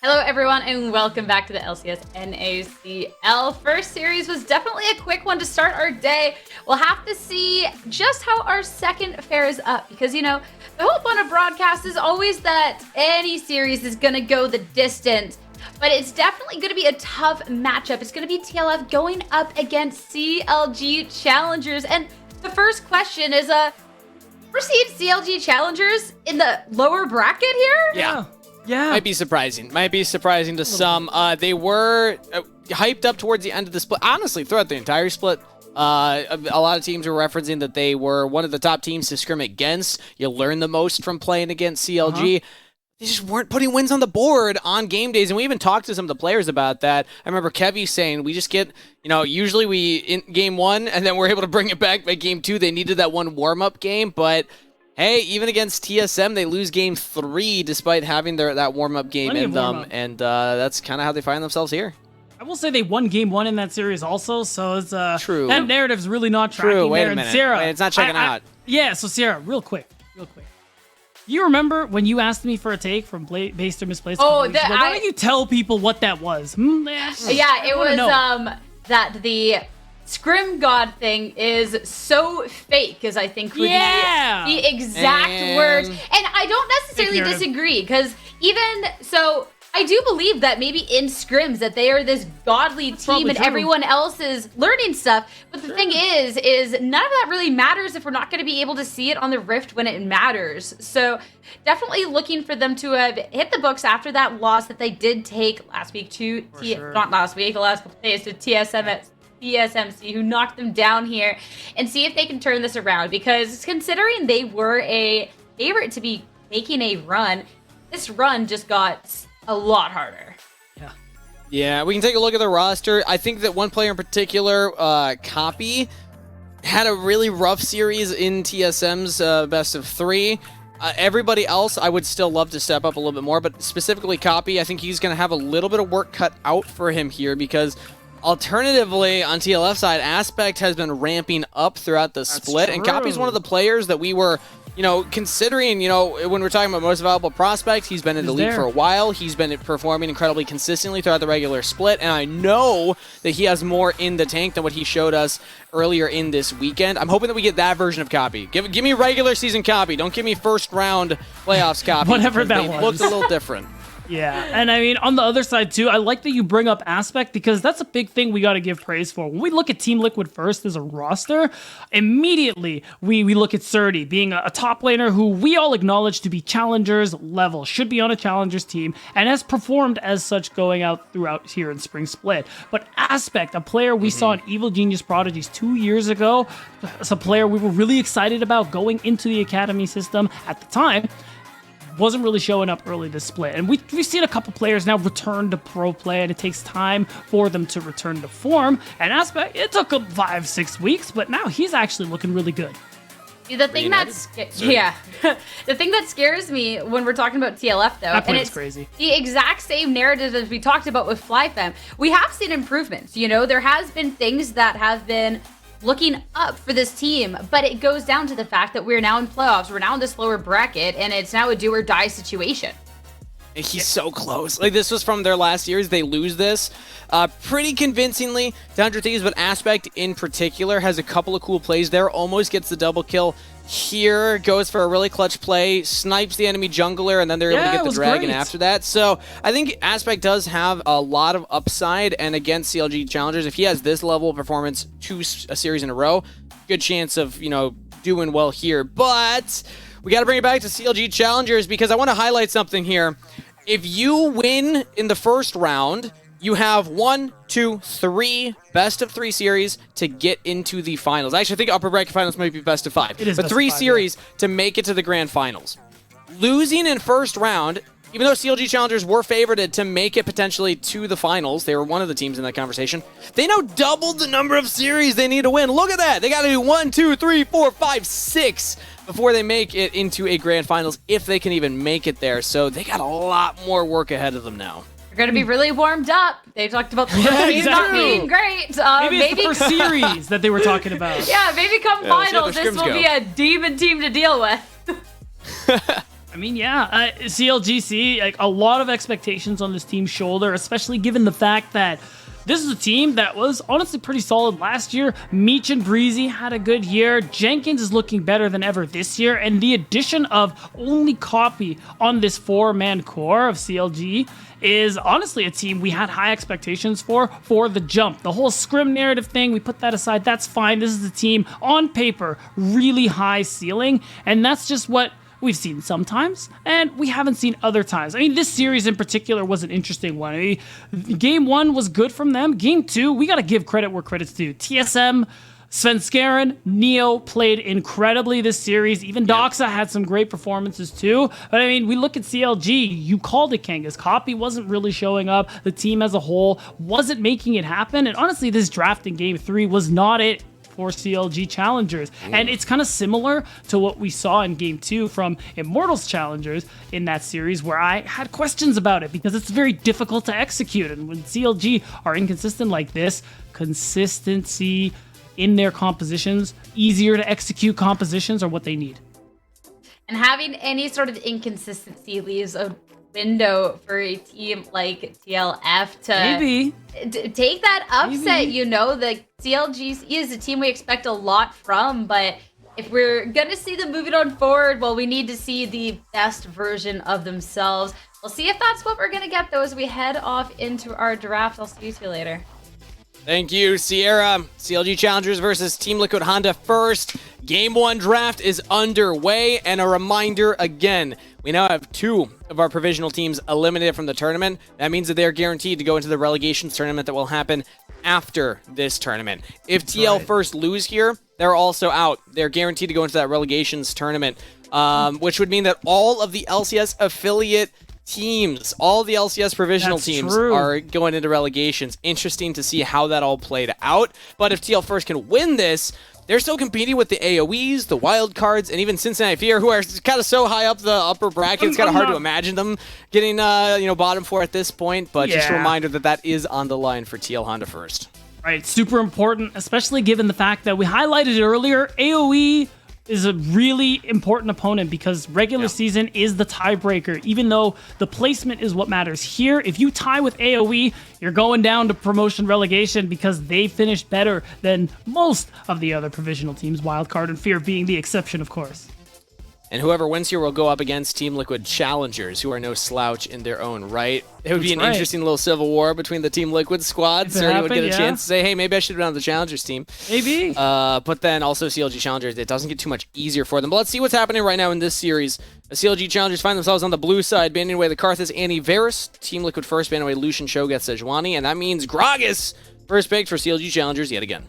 Hello everyone and welcome back to the LCS NACL. First series was definitely a quick one to start our day. We'll have to see just how our second fares up because, you know, the hope on a broadcast is always that any series is going to go the distance. But it's definitely going to be a tough matchup. It's going to be TLF going up against CLG Challengers. And the first question is, proceed CLG Challengers in the lower bracket here? Yeah. Might be surprising to some. They were hyped up towards the end of the split. Honestly, throughout the entire split, a lot of teams were referencing that they were one of the top teams to scrim against. You learn the most from playing against CLG. They just weren't putting wins on the board on game days, and we even talked to some of the players about that. I remember Kevy saying, we just get, usually we in game one, and then we're able to bring it back by game two. They needed that one warm-up game, but hey, even against TSM, they lose game 3 despite having that warm-up game in them, and that's kind of how they find themselves here. I will say they won game 1 in that series also, so it's true. That narrative's really not tracking. True. Wait there. a minute. Sarah, Wait, it's not checking out. Yeah, so Sarah, real quick. You remember when you asked me for a take from Based or Misplaced? Oh, why don't you tell people what that was? Yeah, it was that the Scrim God thing is so fake, as I think would be the exact word. And I don't necessarily disagree, because even so, I do believe that maybe in scrims that they are this godly team and everyone else is learning stuff. But the thing is none of that really matters if we're not going to be able to see it on the Rift when it matters. So definitely looking for them to have hit the books after that loss that they did take last week to not last week, the last couple days to TSMC, who knocked them down here, and see if they can turn this around, because considering they were a favorite to be making a run, this run just got a lot harder. Yeah, we can take a look at the roster. I think that one player in particular, Copy, had a really rough series in TSM's best of 3. Everybody else, I would still love to step up a little bit more, but specifically Copy, I think he's going to have a little bit of work cut out for him here, because alternatively, on TLF side, Aspect has been ramping up throughout the split, and Copy's one of the players that we were, considering, when we're talking about most valuable prospects, he's been in the league for a while. He's been performing incredibly consistently throughout the regular split, and I know that he has more in the tank than what he showed us earlier in this weekend. I'm hoping that we get that version of Copy. Give me regular season Copy. Don't give me first round playoffs Copy. Whatever that was. Looked a little different. Yeah, and I mean, on the other side too, I like that you bring up Aspect, because that's a big thing we got to give praise for. When we look at Team Liquid first as a roster, immediately we look at Surdy being a top laner who we all acknowledge to be Challengers level, should be on a Challengers team, and has performed as such going out throughout here in Spring Split. But Aspect, a player we saw in Evil Genius Prodigies 2 years ago, it's a player we were really excited about going into the Academy system at the time, wasn't really showing up early this split. And we've seen a couple players now return to pro play, and it takes time for them to return to form. And Aspect, it took him 5-6 weeks, but now he's actually looking really good. The thing the thing that scares me when we're talking about TLF, though, and it's crazy, the exact same narrative as we talked about with FlyFem. We have seen improvements. There has been things that have been looking up for this team, but it goes down to the fact that we're now in playoffs, we're now in this lower bracket, and it's now a do or die situation. He's so close. Like, this was from their last years. They lose this pretty convincingly to 100 Thieves, but Aspect in particular has a couple of cool plays there. Almost gets the double kill here, goes for a really clutch play, snipes the enemy jungler, and then they're able to get the dragon after that. So I think Aspect does have a lot of upside, and against CLG Challengers, if he has this level of performance a series in a row, good chance of, doing well here. But we got to bring it back to CLG Challengers, because I want to highlight something here. If you win in the first round, you have 1, 2, 3 best of 3 series to get into the finals. Actually, I think upper bracket finals might be best of 5. It is, but 3 series to make it to the grand finals. Losing in first round, even though CLG Challengers were favorited to make it potentially to the finals, they were one of the teams in that conversation, they now doubled the number of series they need to win. Look at that. They got to do 1, 2, 3, 4, 5, 6 before they make it into a grand finals, if they can even make it there. So they got a lot more work ahead of them now. They're going to be really warmed up. They talked about the first not being great. Maybe it's the first series that they were talking about. Yeah, maybe come finals, this will be a demon team to deal with. I mean, yeah, CLGC, like a lot of expectations on this team's shoulder, especially given the fact that this is a team that was honestly pretty solid last year. Meech and Breezy had a good year. Jenkins is looking better than ever this year. And the addition of only Copy on this 4-man core of CLG is honestly a team we had high expectations for the jump. The whole scrim narrative thing, we put that aside. That's fine. This is a team on paper, really high ceiling. And that's just what we've seen sometimes, and we haven't seen other times. I mean, this series in particular was an interesting one. I mean, game 1 was good from them. Game 2, we got to give credit where credit's due. TSM, Svenskeren, Neo played incredibly this series. Even Doxa had some great performances too. But I mean, we look at CLG, you called it, Kangas. Copy wasn't really showing up. The team as a whole wasn't making it happen. And honestly, this draft in game 3 was not it for CLG Challengers. And it's kind of similar to what we saw in Game 2 from Immortals Challengers in that series, where I had questions about it because it's very difficult to execute. And when CLG are inconsistent like this, consistency in their compositions, easier to execute compositions are what they need. And having any sort of inconsistency leaves a window for a team like TLF to take that upset. You know, the CLGC is a team we expect a lot from, but if we're gonna see them moving on forward, well, we need to see the best version of themselves. We'll see if that's what we're gonna get though as we head off into our draft. I'll see you two later. Thank you, Sierra. CLG Challengers versus Team Liquid Honda first. Game 1 draft is underway, and a reminder again, we now have 2 of our provisional teams eliminated from the tournament. That means that they're guaranteed to go into the relegations tournament that will happen after this tournament. If TL first lose here, they're also out. They're guaranteed to go into that relegations tournament, which would mean that all of the LCS affiliate teams, all the LCS provisional teams are going into relegations. Interesting to see how that all played out. But if TL first can win this, they're still competing with the AoEs, the wild cards, and even Cincinnati Fear, who are kind of so high up the upper bracket. It's kind of hard to imagine them getting, bottom 4 at this point. But just a reminder that that is on the line for TL Honda first. Right, super important, especially given the fact that we highlighted it earlier. AoE is a really important opponent because regular season is the tiebreaker, even though the placement is what matters. Here, if you tie with AoE, you're going down to promotion relegation because they finished better than most of the other provisional teams, Wildcard and Fear being the exception, of course. And whoever wins here will go up against Team Liquid Challengers, who are no slouch in their own right. It would be an interesting little civil war between the Team Liquid squads. So anyone would get a chance to say, hey, maybe I should have been on the Challengers team. Maybe. But then also CLG Challengers, it doesn't get too much easier for them. But let's see what's happening right now in this series. The CLG Challengers find themselves on the blue side, banning away the Karthus Annie Varus. Team Liquid first, banning away Lucian Shogat Sejuani. And that means Gragas first picked for CLG Challengers yet again.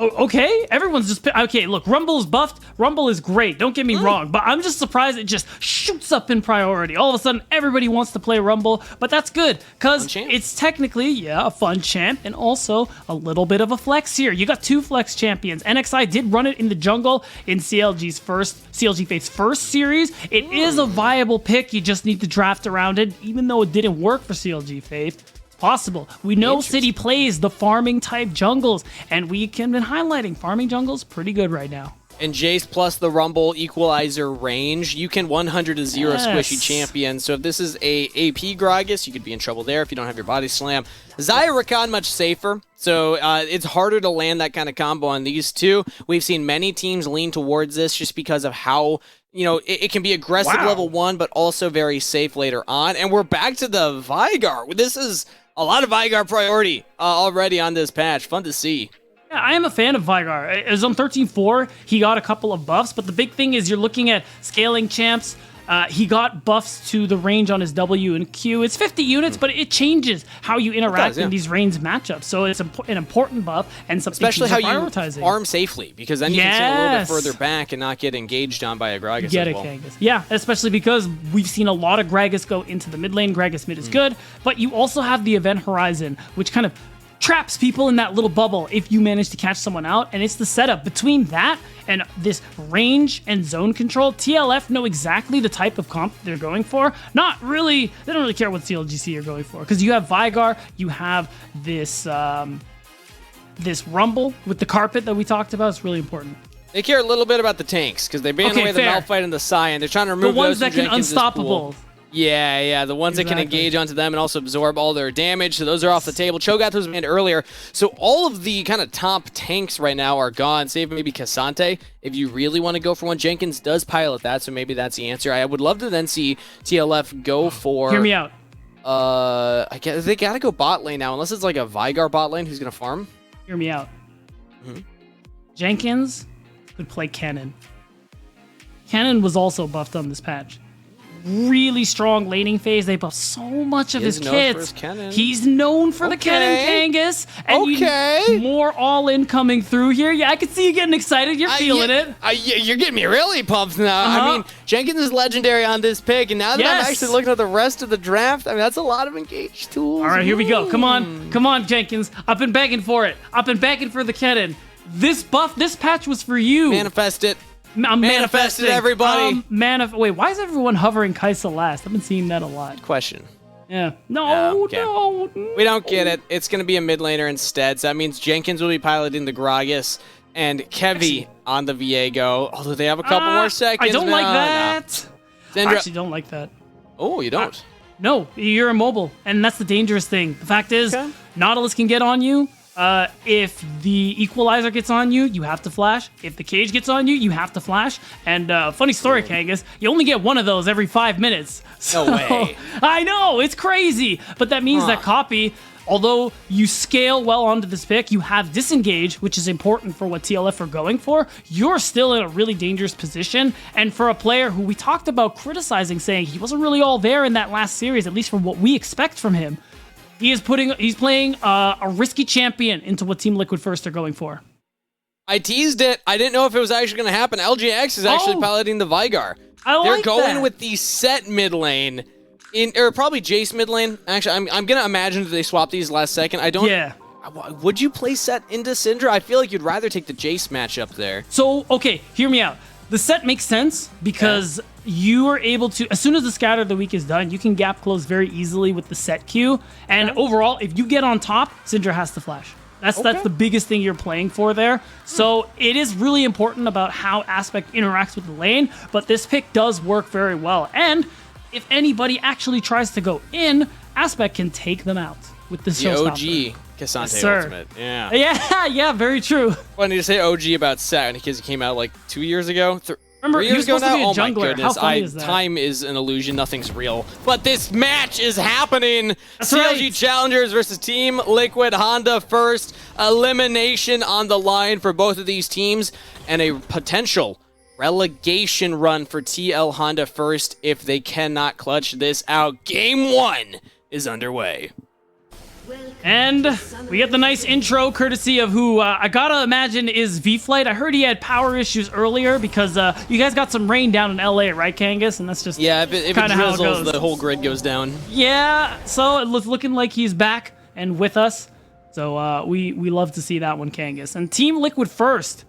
Oh, okay, everyone's just... Okay, look, Rumble is buffed. Rumble is great, don't get me wrong, but I'm just surprised it just shoots up in priority. All of a sudden, everybody wants to play Rumble, but that's good, because it's technically, a fun champ, and also a little bit of a flex here. You got 2 flex champions. NXI did run it in the jungle in CLG Fate's first series. It is a viable pick, you just need to draft around it, even though it didn't work for CLG Fate. Possible. We know City plays the farming type jungles, and we can been highlighting farming jungles pretty good right now. And Jace plus the Rumble equalizer range, you can 100 to 0 squishy champion. So if this is a AP Gragas, you could be in trouble there if you don't have your body slam. Xayah Rakan much safer, so it's harder to land that kind of combo on these two. We've seen many teams lean towards this just because of how it can be aggressive level 1, but also very safe later on. And we're back to the Veigar. This is a lot of Veigar priority already on this patch. Fun to see. Yeah, I am a fan of Veigar. As on 13-4, he got a couple of buffs, but the big thing is you're looking at scaling champs. He got buffs to the range on his W and Q. It's 50 units, but it changes how you interact in these range matchups. So it's an important buff and something especially how prioritizing. You farm safely, because then you can sit a little bit further back and not get engaged on by a Gragas as well. Kangas. Yeah, especially because we've seen a lot of Gragas go into the mid lane. Gragas mid is good, but you also have the event horizon, which kind of traps people in that little bubble if you manage to catch someone out, and it's the setup between that and this range and zone control. TLF know exactly the type of comp they're going for. Not really, they don't really care what CLGC you're going for, because you have Veigar, you have this this Rumble with the carpet that we talked about. It's really important. They care a little bit about the tanks because they banned away the Malphite and the Cyan. They're trying to remove the ones those that can unstoppable. Yeah, the ones that can engage onto them and also absorb all their damage. So those are off the table. Cho'Gath was banned earlier. So all of the kind of top tanks right now are gone, save maybe Cassante. If you really want to go for one, Jenkins does pilot that, so maybe that's the answer. I would love to then see TLF go for... Hear me out. I guess they got to go bot lane now, unless it's like a Vygar bot lane who's going to farm. Hear me out. Jenkins could play Cannon. Cannon was also buffed on this patch. Really strong laning phase. They buff so much of his kits. He's known for the Cannon Kangas. And more all-in coming through here. Yeah, I can see you getting excited. You're feeling it. You're getting me really pumped now. I mean, Jenkins is legendary on this pick, and now that I'm actually looking at the rest of the draft, I mean, that's a lot of engaged tools. All right, here we go. Come on, Jenkins. I've been begging for it. I've been begging for the Cannon. This patch was for you. Manifest it. I'm manifested, everybody. Wait, why is everyone hovering Kaisa last? I've been seeing that a lot. Question. Yeah. No. We don't get it. It's going to be a mid laner instead. So that means Jenkins will be piloting the Gragas and Kevy on the Viego. Although they have a couple more seconds. I don't like that. No. I actually don't like that. Oh, you don't? No, you're immobile. And that's the dangerous thing. The fact is, Nautilus can get on you. If the Equalizer gets on you, you have to flash. If the Cage gets on you, you have to flash. And funny story, Kangas, you only get one of those every 5 minutes. So, no way. I know, it's crazy. But that means that Copy, although you scale well onto this pick, you have Disengage, which is important for what TLF are going for. You're still in a really dangerous position. And for a player who we talked about criticizing, saying he wasn't really all there in that last series, at least from what we expect from him, he's playing a risky champion into what Team Liquid First are going for. I teased it. I didn't know if it was actually going to happen. LGX is actually piloting the Vygar. They're going with the set mid lane, or probably Jace mid lane. Actually, I'm going to imagine that they swap these last second. I don't. Yeah. Would you play set into Syndra? I feel like you'd rather take the Jace matchup there. So, okay, hear me out. The set makes sense because you are able to, as soon as the scatter of the week is done, you can gap close very easily with the set queue. And overall, if you get on top, Syndra has to flash. That's the biggest thing you're playing for there. So it is really important about how Aspect interacts with the lane, but this pick does work very well. And if anybody actually tries to go in, Aspect can take them out with the OG Cassante ultimate. Yeah, very true. Funny to say OG about Set because he came out like 2 years ago. Remember, 3 years ago now? Oh my goodness, How funny is that? Time is an illusion, nothing's real. But this match is happening. That's CLG Challengers versus Team Liquid Honda First. Elimination on the line for both of these teams, and a potential relegation run for TL Honda First if they cannot clutch this out. Game 1 is underway. And we get the nice intro courtesy of who I gotta imagine is V-Flight. I heard he had power issues earlier because you guys got some rain down in LA, right, Kangas? And that's just if it drizzles, the whole grid goes down. Yeah, so it's looking like he's back and with us. So we love to see that one, Kangas. And Team Liquid First.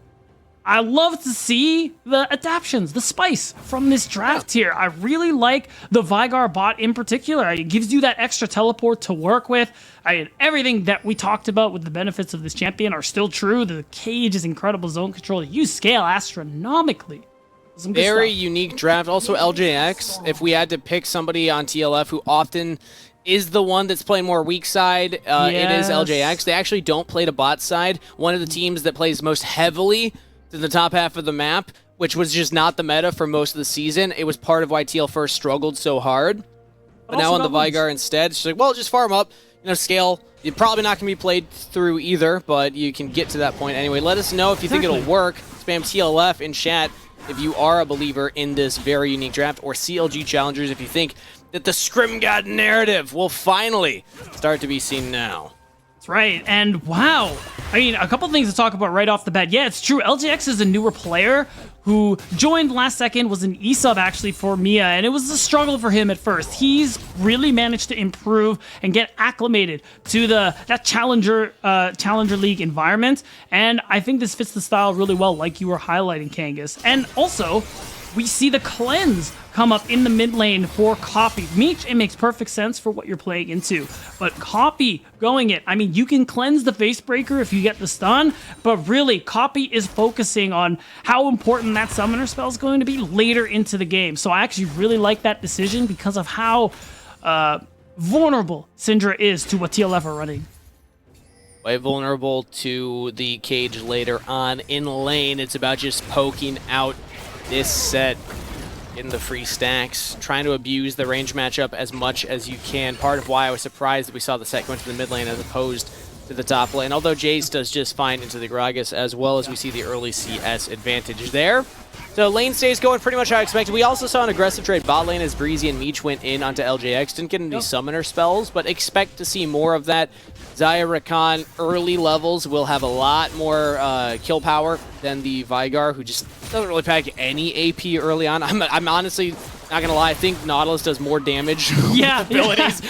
I love to see the adaptions, the spice from this draft here. I really like the Vygar bot in particular. It gives you that extra teleport to work with. Everything that we talked about with the benefits of this champion are still true. The Cage is incredible zone control. You scale astronomically. Very unique draft. Also LJX, if we had to pick somebody on TLF who often is the one that's playing more weak side, it is LJX. They actually don't play the bot side. One of the teams that plays most heavily to the top half of the map, which was just not the meta for most of the season. It was part of why TL First struggled so hard. But now on the Vygar instead, it's like, well, just farm up, scale. You're probably not going to be played through either, but you can get to that point anyway. Let us know if you think it'll work. Spam TLF in chat if you are a believer in this very unique draft, or CLG Challengers if you think that the Scrim God narrative will finally start to be seen now. That's right, and wow. I mean, a couple things to talk about right off the bat. Yeah, it's true. LGX is a newer player who joined last second, was an E-sub actually for Mia, and it was a struggle for him at first. He's really managed to improve and get acclimated to that Challenger League environment, and I think this fits the style really well, like you were highlighting, Kangas. And also, we see the cleanse come up in the mid lane for Copy. Meech, it makes perfect sense for what you're playing into. But Copy going it, I mean, you can cleanse the face breaker if you get the stun, but really, Copy is focusing on how important that summoner spell is going to be later into the game. So I actually really like that decision because of how vulnerable Syndra is to what TLF are running. Quite vulnerable to the cage later on in lane. It's about just poking out this set, getting the free stacks, trying to abuse the range matchup as much as you can. Part of why I was surprised that we saw the set go into the mid lane as opposed to the top lane. Although Jace does just fine into the Gragas, as well as we see the early CS advantage there. So lane stays going pretty much how I expected. We also saw an aggressive trade bot lane as Breezy and Meech went in onto LJX. Didn't get any summoner spells, but expect to see more of that. Xayah Rakan early levels will have a lot more kill power than the Vigar, who just doesn't really pack any AP early on. I'm honestly not gonna lie, I think Nautilus does more damage with abilities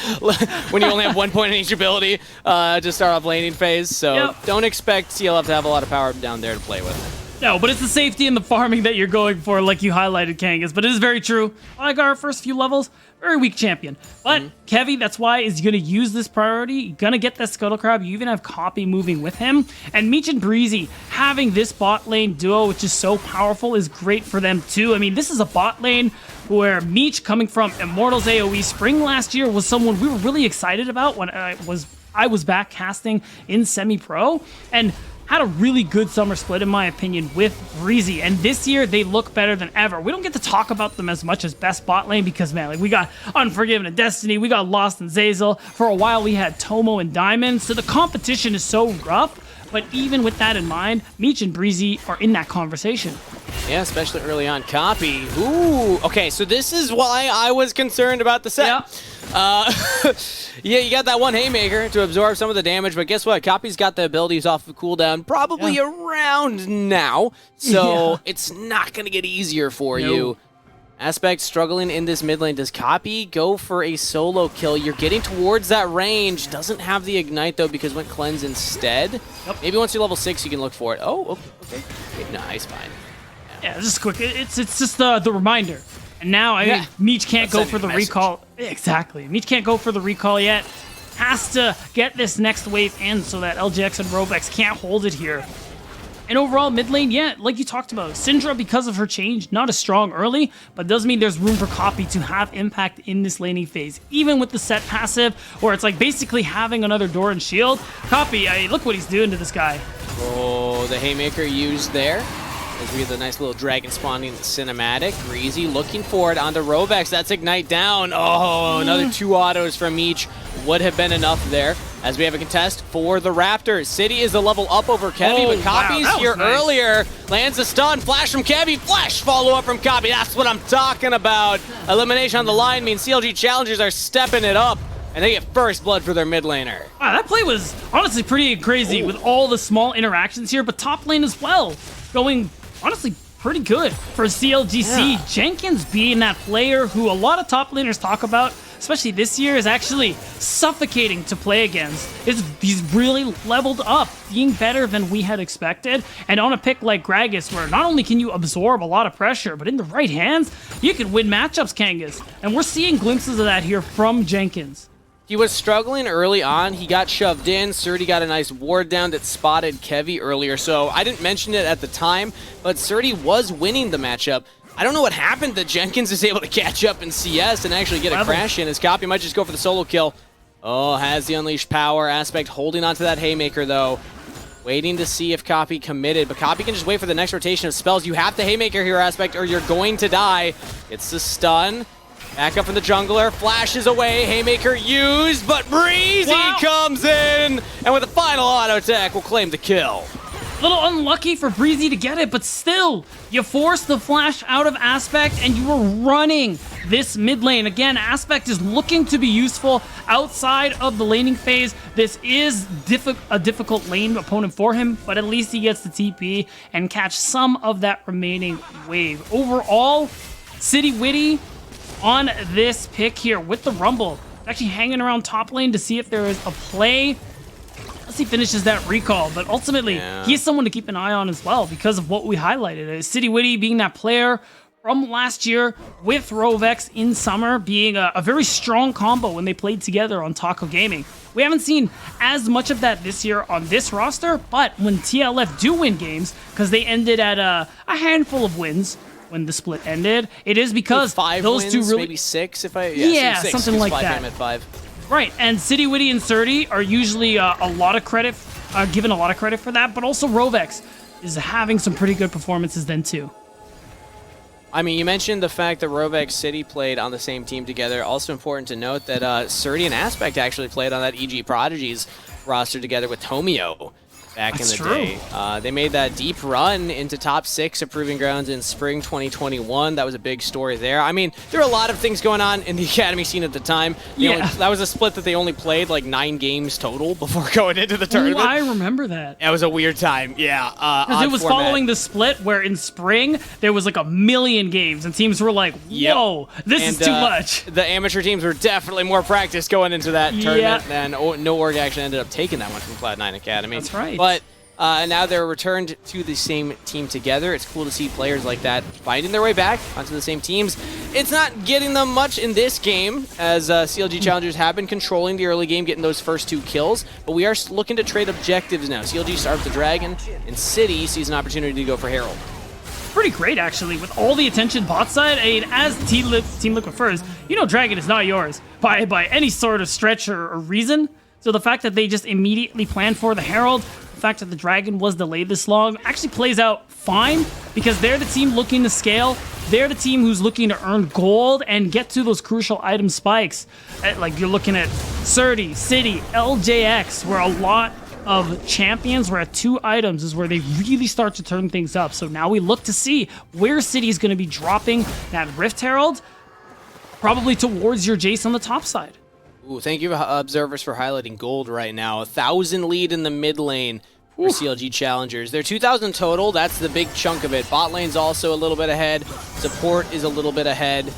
when you only have 1 point in each ability to start off laning phase. So don't expect CLF to have a lot of power down there to play with. No, but it's the safety and the farming that you're going for, like you highlighted, Kangas. But it is very true. Vigar, first few levels, very weak champion. But Kevy, that's why, is going to use this priority. Going to get that Scuttle Crab. You even have Copy moving with him. And Meech and Breezy having this bot lane duo, which is so powerful, is great for them too. I mean, this is a bot lane where Meech, coming from Immortals AoE Spring last year, was someone we were really excited about when I was back casting in semi-pro. And had a really good summer split, in my opinion, with Breezy. And this year, they look better than ever. We don't get to talk about them as much as best bot lane because, man, like we got Unforgiven and Destiny, we got Lost and Zeyzal. For a while, we had Tomo and Diamond. So the competition is so rough. But even with that in mind, Meech and Breezy are in that conversation. Yeah, especially early on. Copy. Ooh, okay, so this is why I was concerned about the set. Yeah, you got that one Haymaker to absorb some of the damage, but guess what? Copy's got the abilities off of cooldown probably around now, so it's not going to get easier for you. Aspect struggling in this mid lane. Does Copy go for a solo kill? You're getting towards that range. Doesn't have the Ignite, though, because went Cleanse instead. Maybe once you're level 6, you can look for it. Oh, okay. Nice, fine. Yeah, just quick. It's just the reminder. And now, I mean, Meech can't go for the recall. Exactly. Meech can't go for the recall yet. Has to get this next wave in so that LJX and Robex can't hold it here. And overall, mid lane, like you talked about, Syndra, because of her change, not as strong early, but does mean there's room for Copy to have impact in this laning phase. Even with the set passive, where it's like basically having another door and shield, Copy, look what he's doing to this guy. Oh, the Haymaker used there. As we have the nice little dragon spawning cinematic. Breezy looking for it onto Robex. That's Ignite down. Oh, another 2 autos from each would have been enough there. As we have a contest for the Raptors. City is a level up over Kevy, but Copy's here earlier. Lands a stun. Flash from Kevy. Flash follow up from Copy. That's what I'm talking about. Elimination on the line means CLG Challengers are stepping it up. And they get first blood for their mid laner. Wow, that play was honestly pretty crazy with all the small interactions here, but top lane as well. Going honestly pretty good for CLGC. Jenkins being that player who a lot of top laners talk about, especially this year, is actually suffocating to play against. He's really leveled up, being better than we had expected. And on a pick like Gragas, where not only can you absorb a lot of pressure, but in the right hands, you can win matchups, Kangas. And we're seeing glimpses of that here from Jenkins. He was struggling early on. He got shoved in. Surdy got a nice ward down that spotted Kevy earlier. So I didn't mention it at the time, but Surdy was winning the matchup. I don't know what happened that Jenkins is able to catch up in CS and actually get a crash in. His Copy might just go for the solo kill. Oh, has the unleashed power. Aspect holding onto that Haymaker, though. Waiting to see if Copy committed, but Copy can just wait for the next rotation of spells. You have the Haymaker here, Aspect, or you're going to die. It's the stun. Back up from the jungler, flashes away, Haymaker used, but Breezy comes in, and with a final auto attack will claim the kill. A little unlucky for Breezy to get it, but still, you force the flash out of Aspect, and you are running this mid lane. Again, Aspect is looking to be useful outside of the laning phase. This is a difficult lane opponent for him, but at least he gets the TP and catch some of that remaining wave. Overall, City Witty on this pick here with the Rumble. Actually hanging around top lane to see if there is a play. Unless he finishes that recall, but ultimately, he's someone to keep an eye on as well because of what we highlighted. City Witty being that player from last year with Rovex in summer being a very strong combo when they played together on Taco Gaming. We haven't seen as much of that this year on this roster, but when TLF do win games, because they ended at a handful of wins when the split ended, it is because those wins, two really... maybe 6 if I... Yeah, six, something like that. At 5. Right, and City Witty and Surdy are usually a lot of credit, given a lot of credit for that, but also Rovex is having some pretty good performances then too. I mean, you mentioned the fact that Rovex City played on the same team together. Also important to note that Surdy and Aspect actually played on that EG Prodigies roster together with Tomio back in the day. They made that deep run into top 6 of Proving Grounds in spring 2021. That was a big story there. I mean, there were a lot of things going on in the Academy scene at the time. That was a split that they only played like 9 games total before going into the tournament. Oh, I remember that. It was a weird time, yeah. Because it was following the split where in spring, there was like 1 million games and teams were like, whoa, this is too much. The amateur teams were definitely more practiced going into that tournament, and no org actually ended up taking that one from Cloud9 Academy. That's right. But now they're returned to the same team together. It's cool to see players like that finding their way back onto the same teams. It's not getting them much in this game, as CLG Challengers have been controlling the early game, getting those first 2 kills, but we are looking to trade objectives now. CLG starts the Dragon, and City sees an opportunity to go for Herald. Pretty great, actually, with all the attention bot side. I mean, as Team Liquid first, you know Dragon is not yours by any sort of stretch or reason. So the fact that they just immediately planned for the Herald, the fact that the Dragon was delayed this long, actually plays out fine because they're the team looking to scale. They're the team who's looking to earn gold and get to those crucial item spikes. Like you're looking at Surdy, City, LJX, where a lot of champions where at 2 items is where they really start to turn things up. So now we look to see where City is going to be dropping that Rift Herald, probably towards your Jace on the top side. Ooh, thank you, observers, for highlighting gold right now. 1,000 lead in the mid lane for CLG Challengers. They're 2,000 total. That's the big chunk of it. Bot lane's also a little bit ahead. Support is a little bit ahead.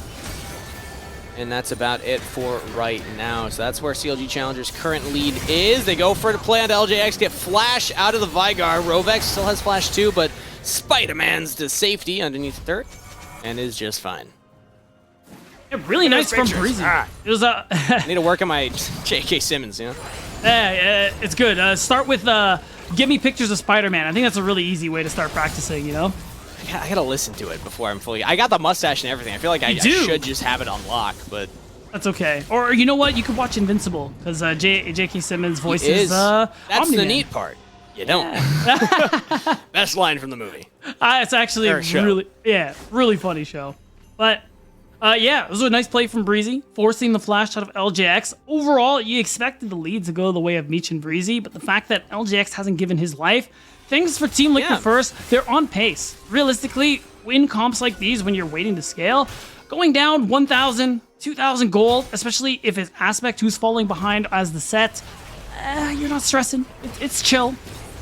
And that's about it for right now. So that's where CLG Challengers' current lead is. They go for the play on LJX, get Flash out of the Vigar. Rovex still has Flash too, but Spider-Man's to safety underneath the turret and is just fine. Yeah, really nice from Breezy. It was I need to work on my J.K. Simmons, you know? Yeah, it's good. Start with give me pictures of Spider-Man. I think that's a really easy way to start practicing, you know? I gotta listen to it before I'm fully... I got the mustache and everything. I feel like I should just have it on lock, but... That's okay. Or you know what? You could watch Invincible, because J.K. Simmons' voice is That's Omni-Man. the neat part. You don't. Best line from the movie. It's actually really funny show. But... yeah, it was a nice play from Breezy, forcing the flash out of LJX. Overall, you expected the lead to go the way of Meech and Breezy, but the fact that LJX hasn't given his life, thanks for Team Liquid first, they're on pace. Realistically, win comps like these when you're waiting to scale, going down 1,000, 2,000 gold, especially if it's Aspect who's falling behind as the set, you're not stressing. It's chill.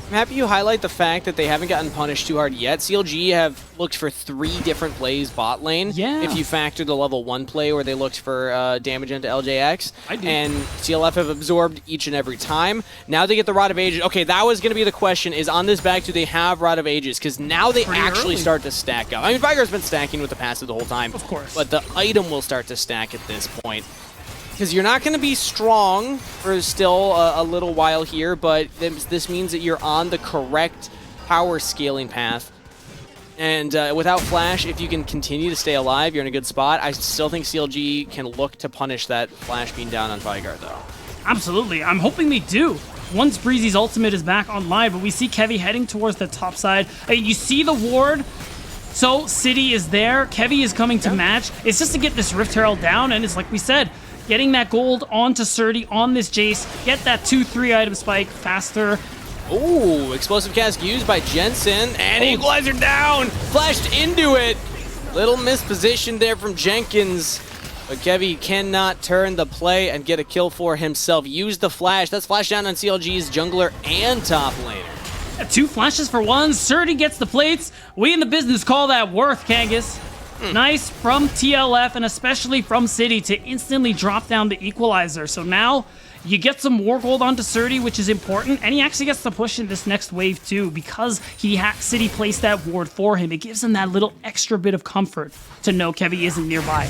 I'm happy you highlight the fact that they haven't gotten punished too hard yet. CLG have looked for 3 different plays bot lane. Yeah. If you factor the level 1 play where they looked for damage into LJX. I do. And CLF have absorbed each and every time. Now they get the Rod of Ages. Okay, that was going to be the question, is on this back, do they have Rod of Ages? Because now they actually start to stack up. I mean, Vigar's been stacking with the passive the whole time. Of course. But the item will start to stack at this point. Because you're not going to be strong for still a little while here, but this means that you're on the correct power scaling path. And without Flash, if you can continue to stay alive, you're in a good spot. I still think CLG can look to punish that Flash being down on Vigar, though. Absolutely. I'm hoping they do. Once Breezy's ultimate is back online, but we see Kevy heading towards the top side. You see the ward. So City is there. Kevy is coming to match. It's just to get this Rift Herald down, and it's like we said, getting that gold onto Surdy on this Jace, get that 2-3 item spike faster. Ooh, explosive cask used by Jensen, and Equalizer down! Flashed into it! Little misposition there from Jenkins, but Kevy cannot turn the play and get a kill for himself. Use the flash. That's flash down on CLG's jungler and top laner. 2 flashes for 1. Surdy gets the plates. We in the business call that worth, Kangas. Nice from TLF and especially from City to instantly drop down the equalizer. So now you get some more gold onto Surdy, which is important, and he actually gets to push in this next wave too because City placed that ward for him. It gives him that little extra bit of comfort to know Kevy isn't nearby.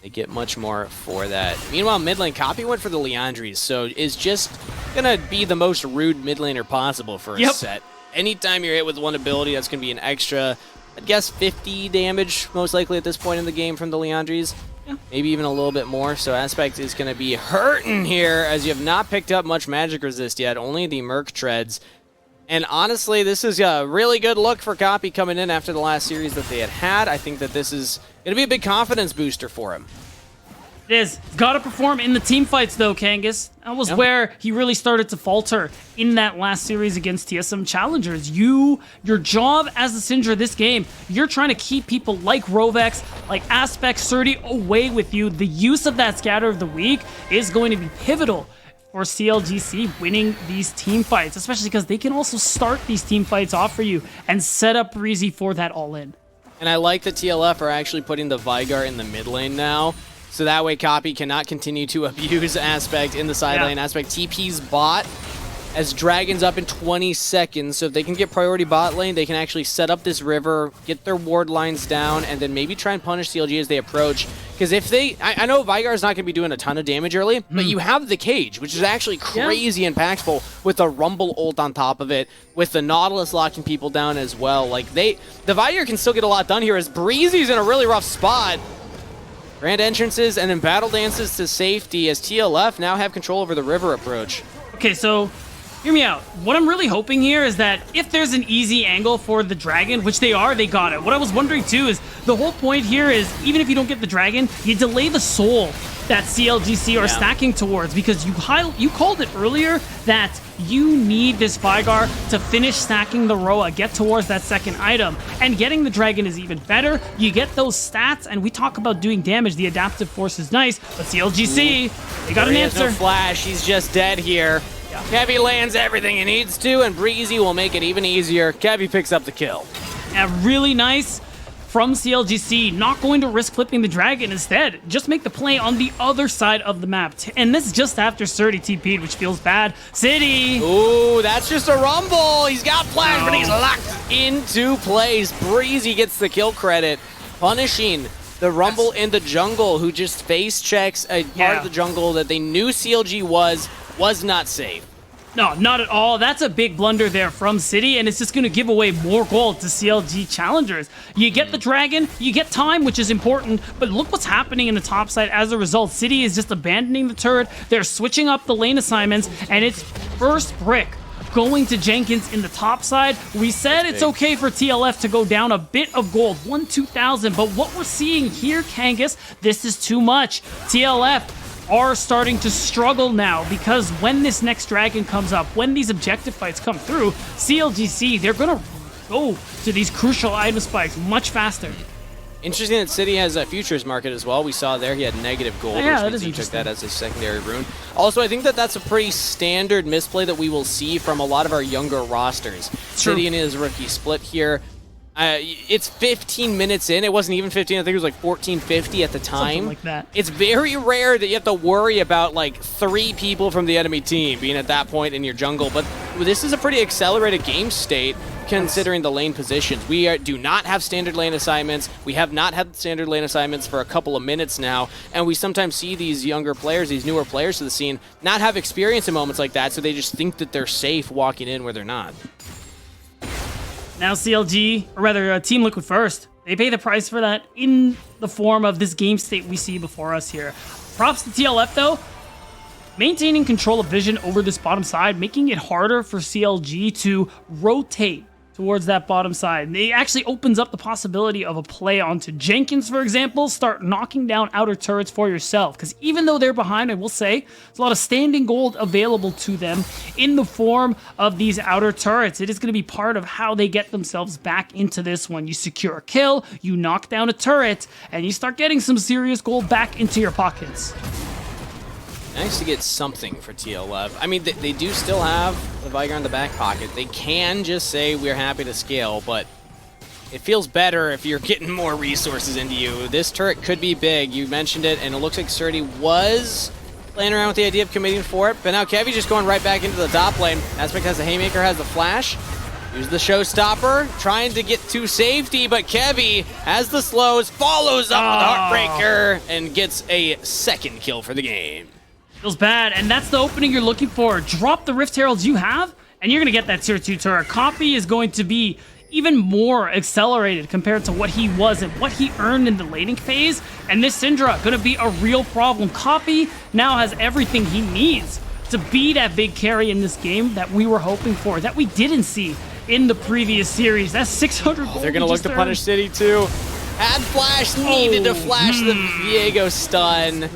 They get much more for that. Meanwhile, mid lane, Copy went for the Leandries, so is just gonna be the most rude mid laner possible for a set. Anytime you're hit with one ability, that's gonna be an extra, I'd guess 50 damage, most likely at this point in the game from the Leandries. Yeah. Maybe even a little bit more, so Aspect is gonna be hurting here as you have not picked up much magic resist yet, only the Merc Treads. And honestly, this is a really good look for Copy coming in after the last series that they had. I think that this is going to be a big confidence booster for him. It is. He's got to perform in the team fights, though, Kangas. That was where he really started to falter in that last series against TSM Challengers. Your job as a Syndra this game, you're trying to keep people like Rovex, like Aspect, Surdy away with you. The use of that Scatter of the Week is going to be pivotal for CLGC winning these team fights, especially because they can also start these team fights off for you and set up Breezy for that all-in. And I like that TLF are actually putting the Vigar in the mid lane now, so that way Copy cannot continue to abuse Aspect in the side lane. Aspect TP's bot as Dragon's up in 20 seconds, so if they can get priority bot lane, they can actually set up this river, get their ward lines down, and then maybe try and punish CLG as they approach. Because if they, I know Vigar's not going to be doing a ton of damage early, but you have the cage, which is actually crazy impactful with the Rumble ult on top of it, with the Nautilus locking people down as well. Like the Vigar can still get a lot done here as Breezy's in a really rough spot. Grand entrances and then battle dances to safety as TLF now have control over the river approach. Okay, so hear me out. What I'm really hoping here is that if there's an easy angle for the dragon, which they got it. What I was wondering too is the whole point here is even if you don't get the dragon, you delay the soul that CLGC are stacking towards because you called it earlier that you need this Vigar to finish stacking the Roa, get towards that second item, and getting the dragon is even better. You get those stats, and we talk about doing damage. The adaptive force is nice, but CLGC, they got an answer. No flash, he's just dead here. Kevy lands everything he needs to, and Breezy will make it even easier. Kevy picks up the kill. And really nice from CLGC, not going to risk flipping the dragon. Instead, just make the play on the other side of the map. And this is just after Surdy TP'd, which feels bad. City! Ooh, that's just a rumble! He's got flash, but he's locked into place. Breezy gets the kill credit, punishing the Rumble in the jungle, who just face checks a part of the jungle that they knew CLG was not safe. No, not at all. That's a big blunder there from City, and it's just going to give away more gold to CLG Challengers. You get the dragon, you get time, which is important, but look what's happening in the top side as a result. City is just abandoning the turret. They're switching up the lane assignments, and it's first brick going to Jenkins in the top side. We said it's okay for TLF to go down a bit of gold, 2,000, but what we're seeing here, Kangas, this is too much. TLF are starting to struggle now because when this next dragon comes up, when these objective fights come through, CLGC, they're going to go to these crucial item spikes much faster. Interesting that City has a futures market as well. We saw there he had negative gold, which means he took that as a secondary rune. Also, I think that that's a pretty standard misplay that we will see from a lot of our younger rosters. City and his rookie split here. It's 15 minutes in. It wasn't even 15. I think it was like 14:50 at the time. Something like that. It's very rare that you have to worry about like 3 people from the enemy team being at that point in your jungle. But this is a pretty accelerated game state considering the lane positions. We do not have standard lane assignments. We have not had standard lane assignments for a couple of minutes now. And we sometimes see these younger players, these newer players to the scene, not have experience in moments like that. So they just think that they're safe walking in where they're not. Now CLG, or rather Team Liquid first, they pay the price for that in the form of this game state we see before us here. Props to TLF though, maintaining control of vision over this bottom side, making it harder for CLG to rotate towards that bottom side. And it actually opens up the possibility of a play onto Jenkins, for example. Start knocking down outer turrets for yourself. Because even though they're behind, I will say, there's a lot of standing gold available to them in the form of these outer turrets. It is going to be part of how they get themselves back into this one. You secure a kill, you knock down a turret, and you start getting some serious gold back into your pockets. Nice to get something for TLF. I mean, they do still have the Vigar in the back pocket. They can just say we're happy to scale, but it feels better if you're getting more resources into you. This turret could be big. You mentioned it, and it looks like Surdy was playing around with the idea of committing for it, but now Kevy just going right back into the top lane. Aspect has the Haymaker, has the flash. Use the showstopper, trying to get to safety, but Kevy has the slows, follows up with Heartbreaker, and gets a second kill for the game. Feels bad, and that's the opening you're looking for. Drop the Rift Heralds you have, and you're going to get that tier 2 turret. Copy is going to be even more accelerated compared to what he was and what he earned in the laning phase. And this Syndra going to be a real problem. Copy now has everything he needs to be that big carry in this game that we were hoping for, that we didn't see in the previous series. That's 600 gold. They're going to look to punish City too. Had flash, needed to flash the Viego stun,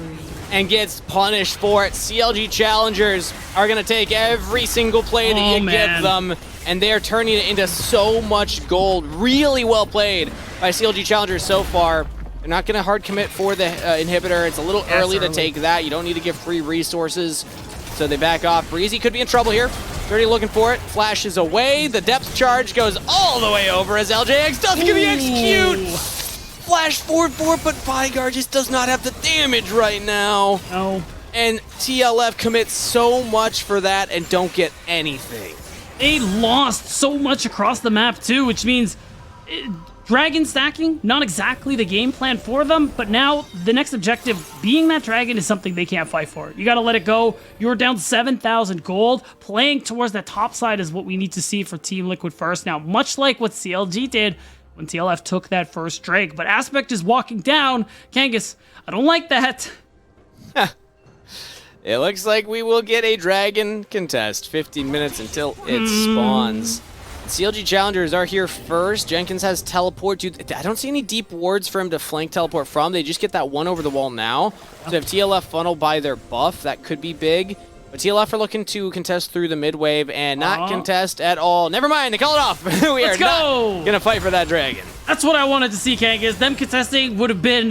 and gets punished for it. CLG Challengers are going to take every single play that you give them, and they're turning it into so much gold. Really well played by CLG Challengers so far. They're not going to hard commit for the inhibitor. It's a little early to take that. You don't need to give free resources, so they back off. Breezy could be in trouble here. Dirty looking for it. Flashes away. The depth charge goes all the way over as LJX doesn't give the execute. Flash forward, but Bodyguard just does not have the damage right now. No. And TLF commits so much for that and don't get anything. They lost so much across the map too, which means dragon stacking, not exactly the game plan for them, but now the next objective, being that dragon, is something they can't fight for. You gotta let it go. You're down 7,000 gold. Playing towards that top side is what we need to see for Team Liquid first. Now, much like what CLG did when TLF took that first Drake, but Aspect is walking down. Kangas, I don't like that. It looks like we will get a dragon contest. 15 minutes until it spawns. CLG Challengers are here first. Jenkins has teleport. Dude, I don't see any deep wards for him to flank teleport from. They just get that one over the wall now. So they have TLF funnel by their buff. That could be big. But TLF are looking to contest through the mid wave and not contest at all. Never mind, they call it off. We are not going to fight for that dragon. That's what I wanted to see, Kangas. Them contesting would have been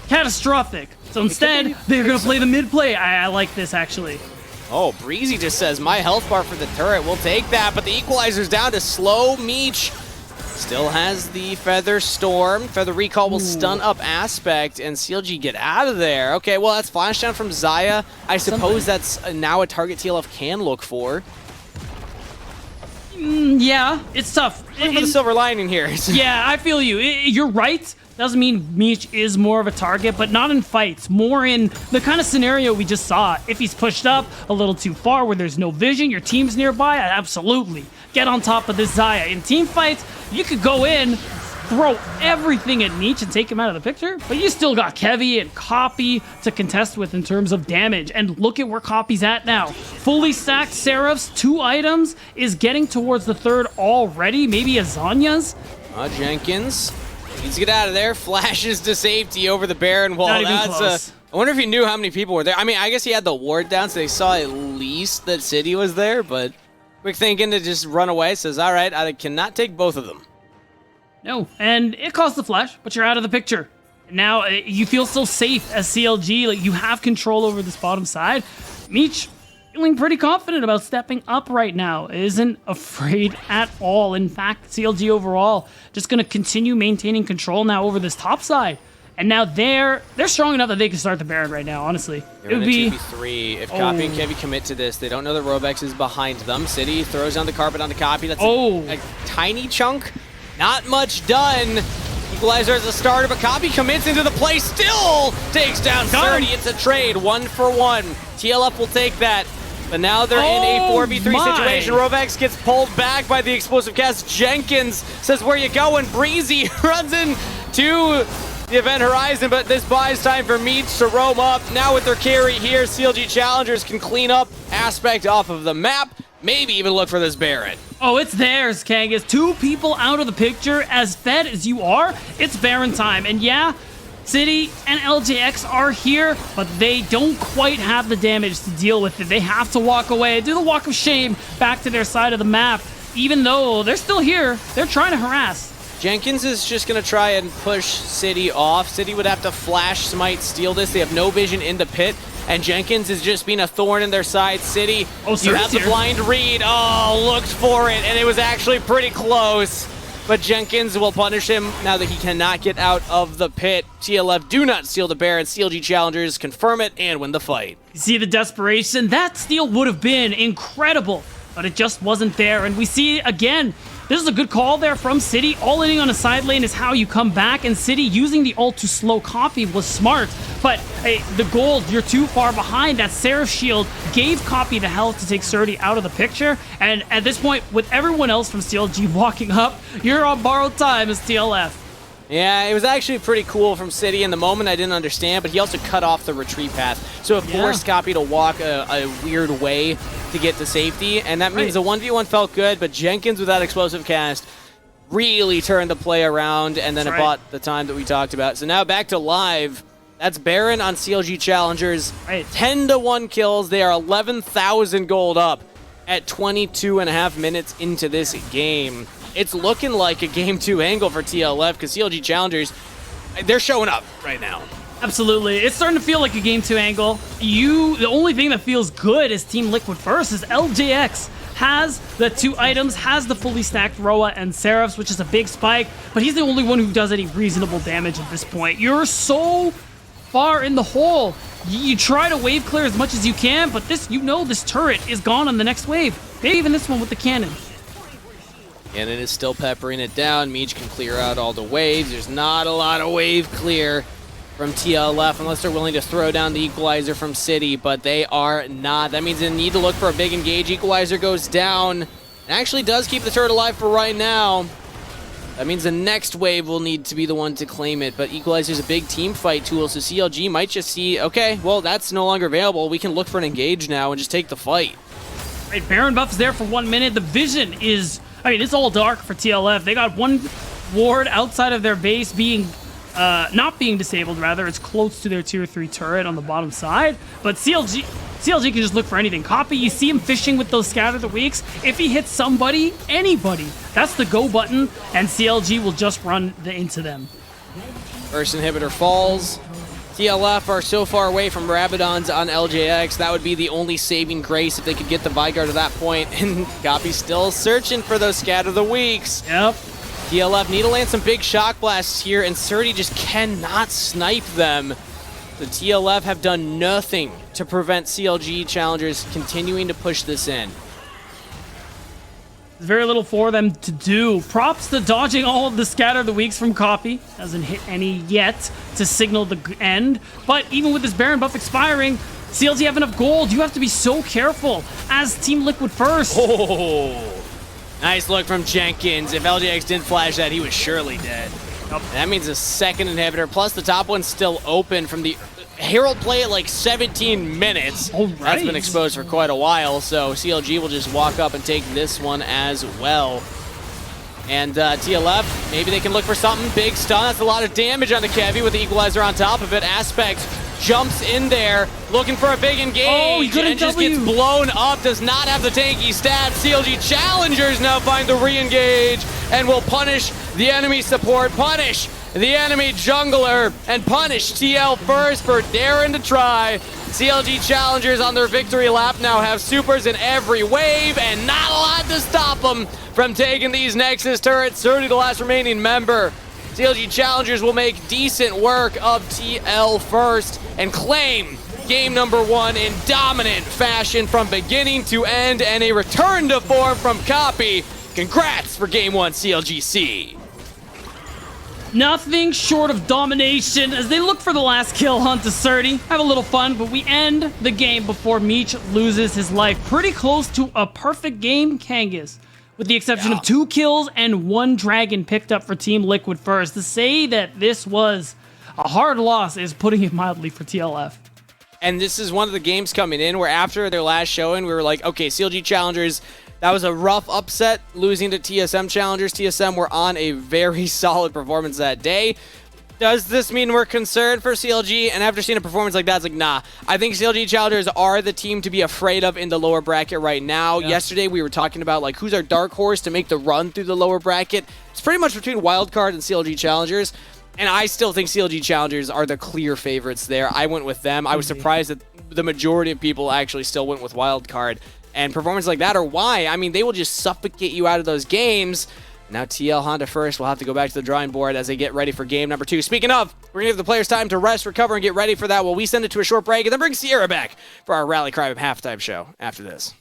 catastrophic. So instead, they're going to play the mid play. I like this, actually. Oh, Breezy just says, my health bar for the turret. We'll take that, but the equalizer's down to slow Meech. Still has the Feather Storm. Feather Recall will stun up Aspect, and CLG get out of there. Okay, well, that's flash down from Xayah. I suppose that's now a target TLF can look for. Yeah, it's tough. Look for the silver lining here. Yeah, I feel you. You're right. Doesn't mean Meech is more of a target, but not in fights. More in the kind of scenario we just saw. If he's pushed up a little too far where there's no vision, your team's nearby, absolutely. Get on top of this Xayah. In team fights, you could go in, throw everything at Meech and take him out of the picture, but you still got Kevy and Copy to contest with in terms of damage. And look at where Copy's at now. Fully stacked Seraphs, 2 items, is getting towards the third already. Maybe a Zanya's. Jenkins needs to get out of there. Flashes to safety over the Baron wall. Not even close. I wonder if he knew how many people were there. I mean, I guess he had the ward down, so they saw at least that City was there, but quick thinking to just run away. Says, all right, I cannot take both of them. No, and it caused the flash, but you're out of the picture. And now you feel so safe as CLG, like you have control over this bottom side. Meech feeling pretty confident about stepping up right now. Isn't afraid at all. In fact, CLG overall just going to continue maintaining control now over this top side. And now they're strong enough that they can start the Baron right now, honestly. It would be 2v3. If Copy and Kevy commit to this, they don't know that Robex is behind them. City throws down the carpet onto Copy. That's a tiny chunk. Not much done. Equalizer as a starter, but Copy commits into the play. Still takes down 30. It's a trade, 1-for-1. TLF will take that. But now they're in a 4v3 situation. Rovex gets pulled back by the explosive cast. Jenkins says, where you going? Breezy runs in to the event horizon, but this buys time for Meech to roam up. Now with their carry here, CLG Challengers can clean up Aspect off of the map. Maybe even look for this Baron. Oh, it's theirs, Kangas. 2 people out of the picture. As fed as you are, it's Baron time. And yeah, City and LJX are here, but they don't quite have the damage to deal with it. They have to walk away, do the walk of shame back to their side of the map. Even though they're still here, they're trying to harass. Jenkins is just going to try and push City off. City would have to flash, smite, steal this. They have no vision in the pit, and Jenkins is just being a thorn in their side. City, you have the blind read. Oh, looked for it, and it was actually pretty close. but Jenkins will punish him now that he cannot get out of the pit. TLF do not steal the Baron. CLG Challengers confirm it and win the fight. You see the desperation? That steal would have been incredible, but it just wasn't there. And we see again, this is a good call there from City. All-inning on a side lane is how you come back, and City using the ult to slow Coffee was smart. But hey, the gold, you're too far behind. That Seraph shield gave Coffee the health to take Surdy out of the picture. And at this point, with everyone else from CLG walking up, you're on borrowed time as TLF. Yeah, it was actually pretty cool from City. In the moment, I didn't understand, but he also cut off the retreat path. So it forced Coffee to walk a weird way to get to safety, and that means the 1v1 felt good, but Jenkins with that explosive cast really turned the play around, and then it bought the time that we talked about. So now back to live. That's Baron on CLG Challengers. 10-1 kills. They are 11,000 gold up at 22.5 minutes into this game. It's looking like a Game 2 angle for TLF because CLG Challengers, they're showing up right now. Absolutely. It's starting to feel like a Game 2 angle. The only thing that feels good as Team Liquid first is LJX has the 2 items, has the fully stacked Roa and Seraphs, which is a big spike, but he's the only one who does any reasonable damage at this point. You're so far in the hole. You try to wave clear as much as you can, but this turret is gone on the next wave. Maybe even this one with the cannon. And it is still peppering it down. Meech can clear out all the waves. There's not a lot of wave clear from TLF unless they're willing to throw down the equalizer from City, but they are not. That means they need to look for a big engage. Equalizer goes down. It actually does keep the turret alive for right now. That means the next wave will need to be the one to claim it, but Equalizer's a big team fight tool, so CLG might just see, okay, well, that's no longer available. We can look for an engage now and just take the fight. Right, Baron buff is there for 1 minute. The vision is, it's all dark for TLF. They got one ward outside of their base being, not being disabled, rather. It's close to their tier 3 turret on the bottom side. But CLG can just look for anything. Copy, you see him fishing with those Scatter the Weaks. If he hits somebody, anybody, that's the go button, and CLG will just run into them. First inhibitor falls. TLF are so far away from Rabadons on LJX. That would be the only saving grace if they could get the Vigard to that point. And Goppy's still searching for those Scatter the Weaks. Yep. TLF need to land some big shock blasts here, and Surdy just cannot snipe them. The TLF have done nothing to prevent CLG Challengers continuing to push this in. There's very little for them to do. Props to dodging all of the Scatter the Weaks from Copy. Hasn't hit any yet to signal the end. But even with this Baron buff expiring, CLG have enough gold. You have to be so careful as Team Liquid first. Oh, nice look from Jenkins. If LJX didn't flash that, he was surely dead. Yep. That means a second inhibitor, plus the top one's still open from the Herald play at like 17 minutes. All right. That's been exposed for quite a while, so CLG will just walk up and take this one as well. And TLF, maybe they can look for something. Big stun, that's a lot of damage on the Kevy with the equalizer on top of it. Aspect jumps in there, looking for a big engage, and just gets blown up. Does not have the tanky stats. CLG Challengers now find the re-engage and will punish the enemy support, punish the enemy jungler, and punish TL first for daring to try. CLG Challengers on their victory lap now have supers in every wave, and not a lot to stop them from taking these Nexus turrets. Surdy, the last remaining member. CLG Challengers will make decent work of TL first and claim game number 1 in dominant fashion from beginning to end, and a return to form from Copy. Congrats for game 1 CLGC. Nothing short of domination as they look for the last kill hunt to Surdy. Have a little fun, but we end the game before Meech loses his life. Pretty close to a perfect game, Kangas, with the exception of 2 kills and 1 dragon picked up for Team Liquid first. To say that this was a hard loss is putting it mildly for TLF. And this is one of the games coming in where after their last showing, we were like, okay, CLG Challengers, that was a rough upset, losing to TSM Challengers. TSM were on a very solid performance that day. Does this mean we're concerned for CLG? And after seeing a performance like that, it's like, nah. I think CLG Challengers are the team to be afraid of in the lower bracket right now. Yeah. Yesterday, we were talking about, like, who's our dark horse to make the run through the lower bracket. It's pretty much between Wildcard and CLG Challengers. And I still think CLG Challengers are the clear favorites there. I went with them. I was surprised that the majority of people actually still went with Wildcard. And performances like that are why. I mean, they will just suffocate you out of those games. Now TL Honda first will have to go back to the drawing board as they get ready for game number 2. Speaking of, we're going to give the players time to rest, recover, and get ready for that while we send it to a short break and then bring Sierra back for our Rally Cry halftime show after this.